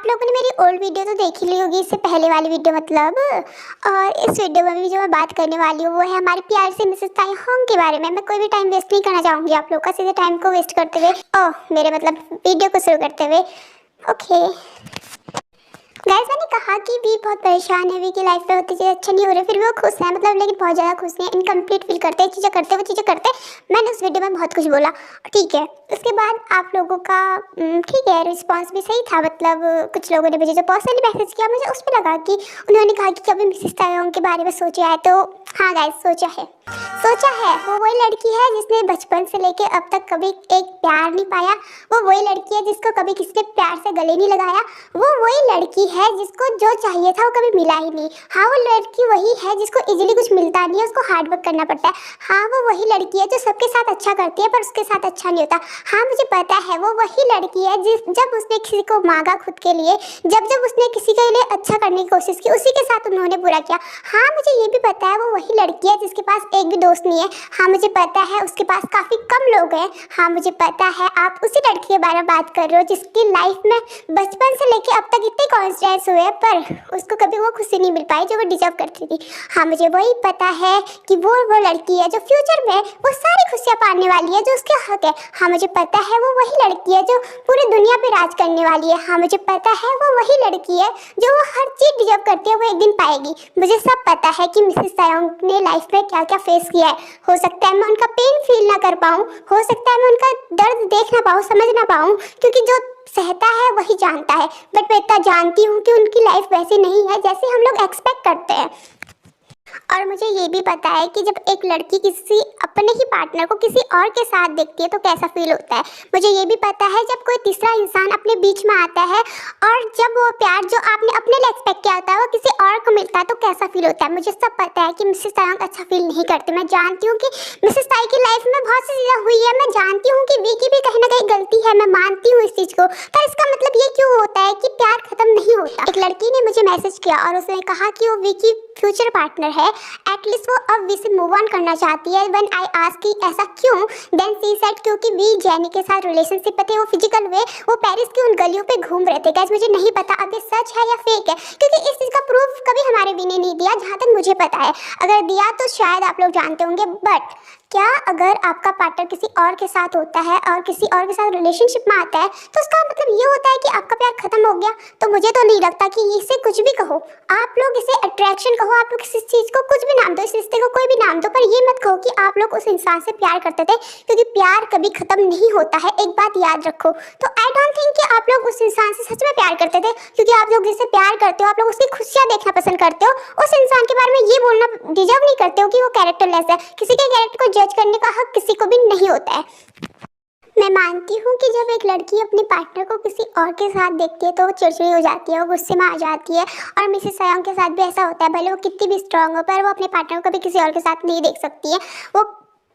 आप लोगों ने मेरी ओल्ड वीडियो तो देख ही ली होगी, इससे पहले वाली वीडियो मतलब। और इस वीडियो में भी जो मैं बात करने वाली हूँ वो है हमारी प्यार से मिसेस ताई होंग के बारे में। मैं कोई भी टाइम वेस्ट नहीं करना चाहूँगी आप लोग का, सीधे टाइम को वेस्ट करते हुए मेरे मतलब वीडियो को शुरू करते हुए। ओके गाइस, मैंने कहा कि वी बहुत परेशान है, वी की लाइफ में होती चीज़ें अच्छा नहीं हो रही, फिर भी वो खुश है मतलब, लेकिन बहुत ज़्यादा खुश है, इनकम्प्लीट फील करते हैं, चीज़ें करते वो चीज़ें करते। मैंने उस वीडियो में बहुत कुछ बोला, ठीक है। उसके बाद आप लोगों का ठीक है रिस्पांस भी सही था, मतलब कुछ लोगों ने मुझे जो पर्सनली मैसेज किया, मुझे उस पर लगा कि उन्होंने कहा कि कभी मिसेस तायोंग के बारे में सोचा है। तो हाँ गाइस, सोचा है। वो वही लड़की है जिसने बचपन से लेके अब तक कभी एक प्यार नहीं पाया। वो वही लड़की है जिसको कभी किसी ने प्यार से गले नहीं लगाया। वो वही लड़की है जिसको जो चाहिए था वो कभी मिला ही नहीं। हाँ, वो लड़की वही है जिसको इजीली कुछ मिलता नहीं है, उसको हार्ड वर्क करना पड़ता है। हाँ, वो वही लड़की है जो सबके साथ अच्छा करती है पर उसके साथ अच्छा नहीं होता। हाँ, मुझे पता है वो वही लड़की है जब उसने किसी को मांगा खुद के लिए, जब उसने किसी के लिए अच्छा करने की कोशिश की, उसी के साथ उन्होंने बुरा किया। हाँ, मुझे ये भी पता है वो वही लड़की है जिसके पास एक भी दोस्त नहीं है। हाँ, मुझे पता है उसके पास काफ़ी कम लोग हैं। हाँ, मुझे पता है आप उसी लड़की के बारे में बात कर रहे हो जिसकी लाइफ में बचपन से लेके अब तक इतने कॉन्स्टेंस हुए पर उसको कभी वो खुशी नहीं मिल पाई जो वो डिजर्व करती थी। हाँ, मुझे वही पता है कि वो लड़की है जो फ्यूचर में वो सारी खुशियाँ पाने वाली है जो उसके हक है। हाँ, मुझे पता है वो वही लड़की है जो पूरी दुनिया पे राज करने वाली है। हाँ, मुझे पता है वो वही लड़की है जो वो हर चीज़ डिजर्व करती है, वो एक दिन पाएगी। मुझे सब पता है कि मिसेस तायोंग ने लाइफ में क्या क्या फेस किया है। हो सकता है मैं उनका पेन फील ना कर पाऊँ, हो सकता है मैं उनका दर्द देख ना पाऊँ, समझ ना पाऊँ, क्योंकि जो सहता है वही जानता है। बट मैं इतना जानती हूँ कि उनकी लाइफ वैसी नहीं है जैसे हम लोग एक्सपेक्ट करते हैं। और मुझे ये भी पता है कि जब एक लड़की किसी अपने ही पार्टनर को किसी और के साथ देखती है तो कैसा फील होता है। मुझे ये भी पता है जब कोई तीसरा इंसान अपने बीच में आता है और जब वो प्यार जो आपने अपने लिए एक्सपेक्ट किया होता है वो किसी और को मिलता है तो कैसा फील होता है। मुझे सब पता है कि मिसेस तायोंग अच्छा फील नहीं करती। मैं जानती हूँ कि मिसेस ताई की लाइफ में बहुत सी चीज़ें हुई है। मैं जानती हूँ कि वी की भी कहीं ना कहीं गलती है, मैं मानती हूँ इस चीज़ को, पर इसका मतलब ये क्यों होता है कि प्यार खत्म नहीं होता। एक लड़की ने मुझे मैसेज किया और उसने कहा कि वो वी की फ्यूचर पार्टनर है, एटलीस्ट वो अब वी से मूव ऑन करना चाहती है। व्हेन आई आस्क कि ऐसा क्यों, देन शी सेड क्योंकि वी जेनी के साथ रिलेशनशिप पे थे, वो फिजिकल वे वो पेरिस की उन गलियों पे घूम रहे थे। गाइस, मुझे नहीं पता अब ये सच है या फेक है, क्योंकि इस चीज़ का प्रूफ कभी हमारे वी ने नहीं दिया जहाँ तक मुझे पता है। अगर दिया तो शायद आप लोग जानते होंगे। बट क्या अगर आपका पार्टनर किसी और के साथ होता है और किसी और के साथ रिलेशनशिप में आता है तो उसका मतलब ये होता है कि आपका प्यार खत्म हो गया? तो मुझे तो नहीं लगता कि इसे कुछ भी कहो आप लोग, इसे अट्रैक्शन कहो, आप लोग इस चीज़ को कुछ भी नाम दो, इस रिश्ते को कोई भी नाम दो, पर ये मत कहो कि आप लोग उस इंसान से प्यार करते थे, क्योंकि प्यार कभी खत्म नहीं होता है। एक बात याद रखो। तो आई डोंट थिंक कि आप लोग उस इंसान से सच में प्यार करते थे, क्योंकि आप लोग जिससे प्यार करते हो, आप लोग उसकी खुशियाँ देखना पसंद करते हो। उस इंसान के बारे में ये बोलना डिजर्व नहीं करते हो कि वो कैरेक्टरलेस है। किसी के कैरेक्टर को जज करने का हक किसी को भी नहीं होता है। मैं मानती हूँ कि जब एक लड़की अपने पार्टनर को किसी और के साथ देखती है तो वो चिड़चिड़ी हो जाती है, वो गुस्से में आ जाती है। और मिसेस तायोंग के साथ भी ऐसा होता है, भले वो कितनी भी स्ट्रांग हो पर वो अपने पार्टनर को कभी किसी और के साथ नहीं देख सकती है। वो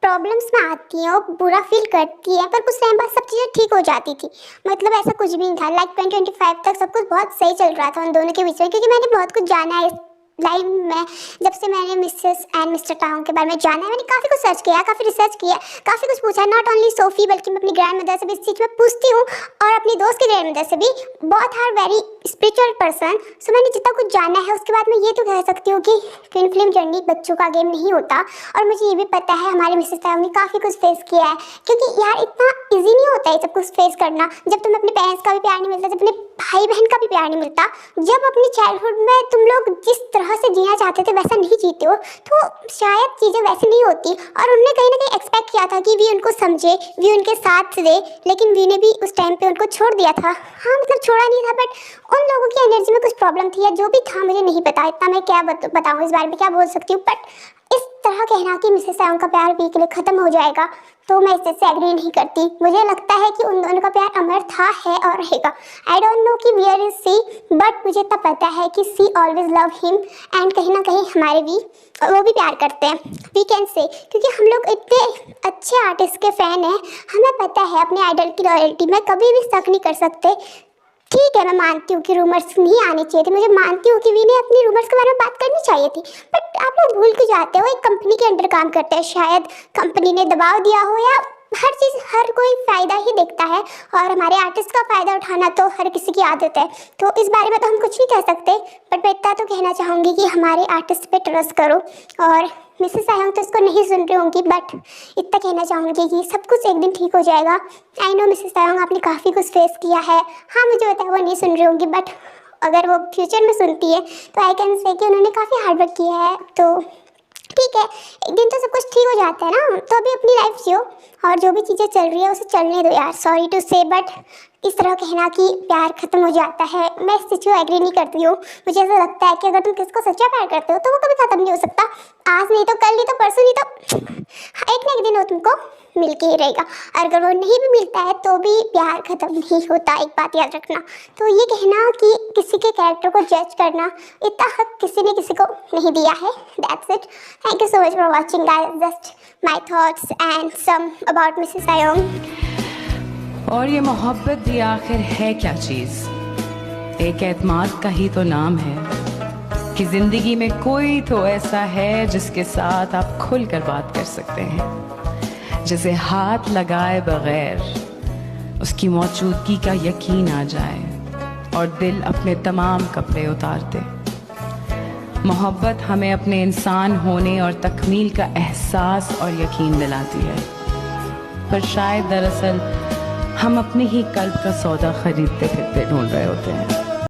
प्रॉब्लम्स में आती है, वो बुरा फील करती है, पर कुछ टाइम बाद सब चीज़ें ठीक हो जाती थी। मतलब ऐसा कुछ भी नहीं था। लाइक 2025 तक सब कुछ बहुत सही चल रहा था उन दोनों के बीच में, क्योंकि मैंने बहुत कुछ जाना है लाइफ में। जब से मैंने मिसेस एंड मिस्टर तायोंग के बारे में जाना है, मैंने काफ़ी कुछ सर्च किया, काफ़ी रिसर्च किया, काफ़ी कुछ पूछा। नॉट ओनली सोफ़ी बल्कि मैं अपनी ग्रैंड मदर से भी इस चीज़ में पूछती हूँ और अपनी दोस्त की ग्रैंड मदर से भी। Both are very spiritual person. So मैंने जितना कुछ जाना है उसके बाद मैं ये तो कह सकती हूँ कि ट्विन फ्लेम जर्नी बच्चों का गेम नहीं होता। और मुझे ये भी पता है हमारे मिसेस तायोंग ने काफ़ी कुछ फेस किया है, क्योंकि यार इतना ईजी नहीं होता है सब कुछ फेस करना। जब तुम्हें अपने पेरेंट्स का भी प्यार नहीं मिलता, जब अपने भाई बहन का भी प्यार नहीं मिलता, जब अपनी चाइल्डहुड में तुम लोग जिस तरह से जीना चाहते थे वैसा नहीं जीते हो, तो शायद चीज़ें वैसे नहीं होती। और उन्होंने कहीं ना कहीं एक्सपेक्ट किया था कि वी उनको समझे, वी उनके साथ दे, लेकिन वी ने भी उस टाइम पे उनको छोड़ दिया था। हाँ, मतलब छोड़ा नहीं था, बट उन लोगों की एनर्जी में कुछ प्रॉब्लम थी या जो भी था मुझे नहीं पता। इतना मैं क्या बताऊँ इस बारे में, क्या बोल सकती हूँ। बट इस तरह कहना कि मिसेस तायोंग का प्यार वी के लिए ख़त्म हो जाएगा तो मैं इससे एग्री नहीं करती। मुझे लगता है कि उन दोनों का प्यार अमर था, है और रहेगा। आई डोंट नो कि वेयर इज सी, बट मुझे तब पता है कि सी ऑलवेज लव हिम एंड कहीं ना कहीं हमारे भी वो भी प्यार करते हैं, वी कैन से, क्योंकि हम लोग इतने अच्छे आर्टिस्ट के फ़ैन हैं। हमें पता है अपने आइडल की लॉयल्टी में कभी भी शक नहीं कर सकते। ठीक है, मैं मानती हूँ कि रूमर्स नहीं आने चाहिए थे, मुझे मानती हूँ कि वी ने अपनी रूमर्स के बारे में बात करनी चाहिए थी, बट आप लोग भूल क्यों जाते हो? एक कंपनी के अंडर काम करते हैं, शायद कंपनी ने दबाव दिया हो या हर चीज़ हर कोई फ़ायदा ही देखता है और हमारे आर्टिस्ट का फ़ायदा उठाना तो हर किसी की आदत है। तो इस बारे में तो हम कुछ नहीं कह सकते, बट मैं इतना तो कहना चाहूँगी कि हमारे आर्टिस्ट पे ट्रस्ट करो। और मिसेस आयंग तो इसको नहीं सुन रही होंगी, बट इतना कहना चाहूँगी कि सब कुछ एक दिन ठीक हो जाएगा। आई नो मिसेस आयंग आपने काफ़ी कुछ फेस किया है। हाँ, मुझे पता है वो नहीं सुन रही होंगी, बट अगर वो फ्यूचर में सुनती है तो आई कैन से कि उन्होंने काफ़ी हार्ड वर्क किया है। तो ठीक है, एक दिन तो सब कुछ ठीक हो जाता है ना। तो अभी अपनी लाइफ जियो और जो भी चीज़ें चल रही है उसे चलने दो यार। सॉरी टू से, बट इस तरह कहना कि प्यार खत्म हो जाता है, मैं इस चीज़ को एग्री नहीं करती हूँ। मुझे ऐसा लगता है कि अगर तुम किसको सच्चा प्यार करते हो तो वो कभी खत्म नहीं हो सकता। आज नहीं तो कल, नहीं तो परसों, नहीं तो एक ना एक दिन वो तुमको मिल के ही रहेगा। और अगर वो नहीं भी मिलता है तो भी प्यार खत्म नहीं होता, एक बात याद रखना। तो ये कहना कि किसी के कैरेक्टर को जज करना, इतना हक किसी ने किसी को नहीं दिया है। That's it. Thank you so much for watching guys. Just my thoughts and some about Mrs आयंग। और ये मोहब्बत भी आखिर है क्या चीज़? एक एतमाद का ही तो नाम है कि ज़िंदगी में कोई तो ऐसा है जिसके साथ आप खुलकर बात कर सकते हैं, जिसे हाथ लगाए बगैर उसकी मौजूदगी का यकीन आ जाए और दिल अपने तमाम कपड़े उतार दे। मोहब्बत हमें अपने इंसान होने और तकमील का एहसास और यकीन दिलाती है, पर शायद दरअसल हम अपने ही कल्ब का सौदा खरीदते फिरते ढूंढ रहे होते हैं।